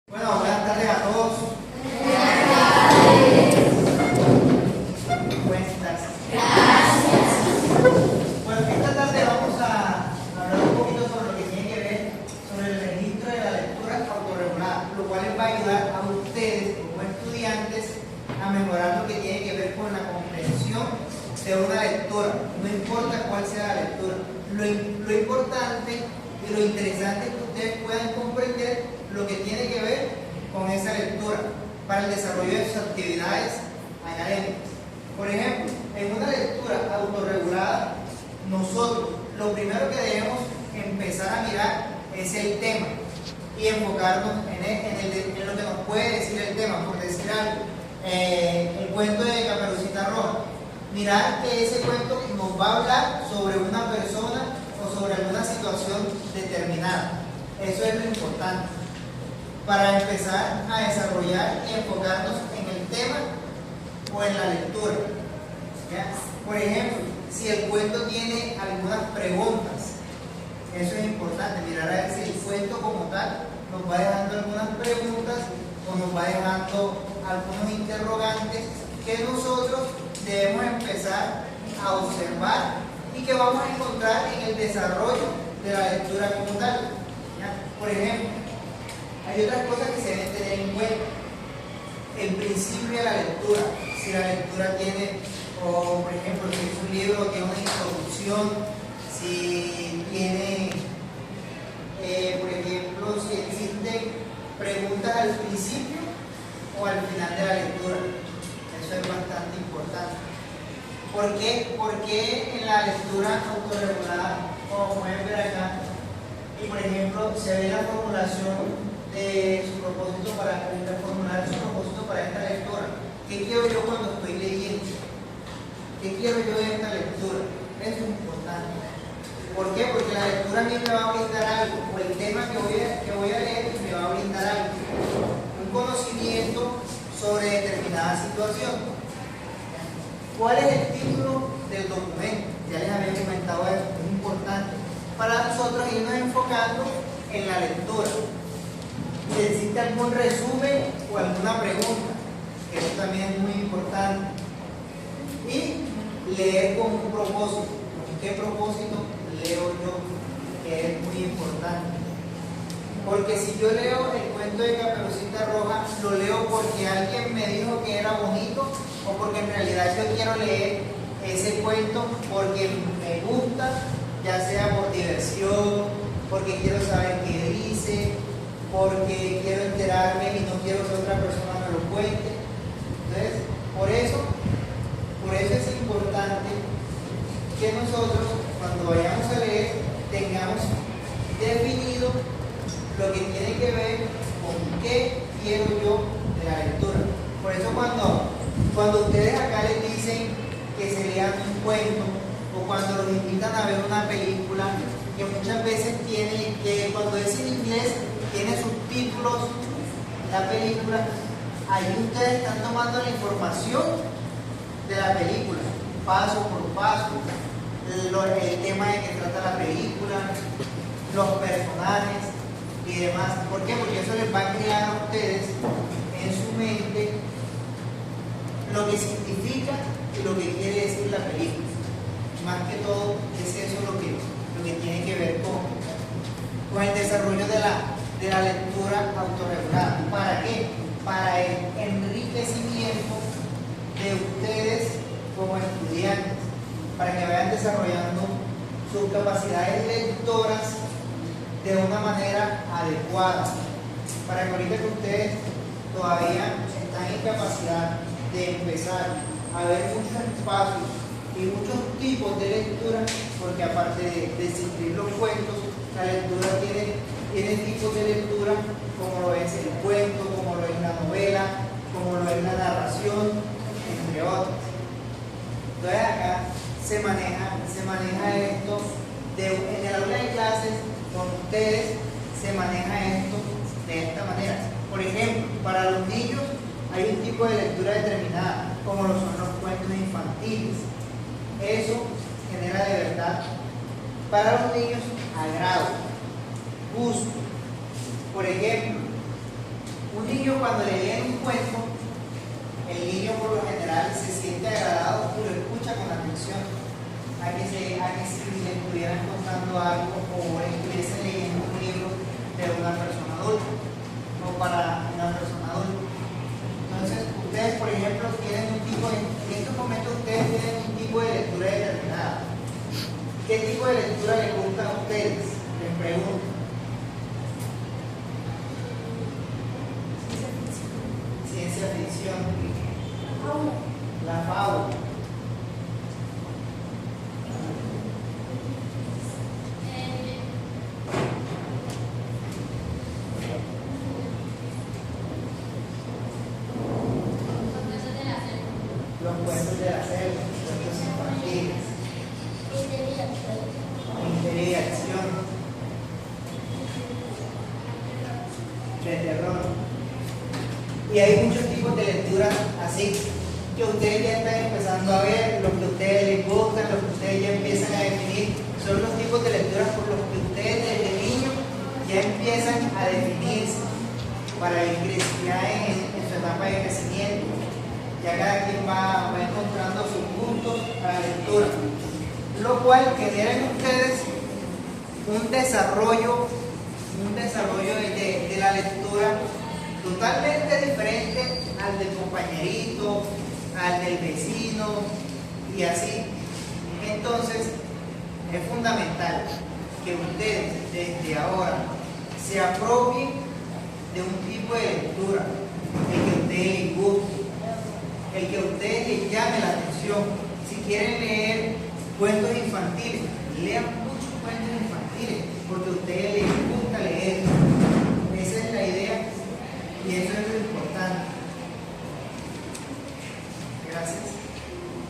Bueno, buenas tardes a todos. Buenas tardes. Bueno, esta tarde vamos a hablar un poquito sobre lo que tiene que ver sobre el registro de la lectura autorregulada, lo cual les va a ayudar a ustedes como estudiantes a mejorar lo que tiene que ver con la comprensión de una lectura, no importa cuál sea la lectura. Lo importante y lo interesante es que ustedes puedan comprender lo que tiene que ver con esa lectura para el desarrollo de sus actividades académicas. Por ejemplo, en una lectura autorregulada, nosotros lo primero que debemos empezar a mirar es el tema y enfocarnos en lo que nos puede decir el tema. Por decir algo, el cuento de Caperucita Roja, mirar que ese cuento nos va a hablar sobre una persona o sobre alguna situación determinada. Eso es lo importante para empezar a desarrollar y enfocarnos en el tema o en la lectura. ¿Ya? Por ejemplo, si el cuento tiene algunas preguntas, eso es importante, mirar a ver si el cuento como tal nos va dejando algunas preguntas o nos va dejando algunos interrogantes que nosotros debemos empezar a observar y que vamos a encontrar en el desarrollo de la lectura como tal. ¿Ya? Por ejemplo, hay otras cosas que se deben tener en cuenta. El principio de la lectura, si la lectura tiene, o por ejemplo, si es un libro, tiene una introducción, si tiene, por ejemplo, si existen preguntas al principio o al final de la lectura. Eso es bastante importante. ¿Por qué? Porque en la lectura autorregulada, como pueden ver acá, y por ejemplo, se ve la formulación de su propósito para formular su propósito para esta lectura. ¿Qué quiero yo cuando estoy leyendo? ¿Qué quiero yo de esta lectura? Eso es importante. ¿Por qué? Porque la lectura a mí me va a brindar algo, o el tema que voy a leer me va a brindar algo, un conocimiento sobre determinada situación. ¿Cuál es el título del documento? Ya les había comentado eso, es importante para nosotros irnos enfocando en la lectura. Si existe algún resumen o alguna pregunta, eso también es muy importante. Y leer con un propósito. ¿Con qué propósito leo yo? Que es muy importante. Porque si yo leo el cuento de Caperucita Roja, lo leo porque alguien me dijo que era bonito o porque en realidad yo quiero leer ese cuento porque me gusta, ya sea por diversión, porque quiero saber qué dice, porque quiero enterarme y no quiero que otra persona me lo cuente. Entonces, por eso es importante que nosotros, cuando vayamos a leer, tengamos definido lo que tiene que ver con qué quiero yo de la lectura. Por eso cuando ustedes acá les dicen que se lean un cuento o cuando los invitan a ver una película, que muchas veces tiene, que cuando es en inglés tiene subtítulos, la película, ahí ustedes están tomando la información de la película, paso por paso, el tema de que trata la película, los personajes y demás. ¿Por qué? Porque eso les va a crear a ustedes en su mente lo que significa y lo que quiere decir la película. Más que todo es eso lo que tiene que ver con el desarrollo de la lectura autorregulada. ¿Para qué? Para el enriquecimiento de ustedes como estudiantes, para que vayan desarrollando sus capacidades lectoras de una manera adecuada, para que ahorita que ustedes todavía están en capacidad de empezar a ver muchos espacios y muchos tipos de lectura, porque aparte de existir los cuentos, la lectura tiene tipos de lectura como lo es el cuento, como lo es la novela, como lo es la narración, entre otros. Entonces acá se maneja esto en el aula de clases con ustedes, se maneja esto de esta manera. Por ejemplo, para los niños hay un tipo de lectura determinada, como lo son los cuentos infantiles. Eso genera de verdad para los niños agrado, gusto. Por ejemplo, niño cuando le leen un cuento, el niño por lo general se siente agradado y lo escucha con atención a que si le estuvieran contando algo o estuviesen leyendo un libro de una persona adulta o para una persona adulta. Entonces, ustedes, por ejemplo, tienen un tipo de, en estos momentos ustedes tienen un tipo de lectura determinada. ¿Qué tipo de lectura les gusta a ustedes? Les pregunto. Ciencia ficción. La fábula. Los cuentos de la selva, cuentos infantiles. Misterio y acción. De terror. Y hay muchos tipos de lecturas así que ustedes ya están empezando a ver, los que a ustedes les gustan, los que ustedes ya empiezan a definir, son los tipos de lecturas por los que ustedes desde niños ya empiezan a definirse para el ya en su etapa de crecimiento. Ya cada quien va encontrando sus puntos a la lectura, lo cual genera en ustedes un desarrollo de la lectura totalmente diferente al del compañerito, al del vecino y así. Entonces es fundamental que ustedes desde ahora se apropien de un tipo de lectura, el que a ustedes les guste, el que a ustedes les llame la atención. Si quieren leer cuentos infantiles, lean muchos cuentos infantiles, porque a ustedes les gusta leer. Esa es la idea y eso es lo importante. Gracias.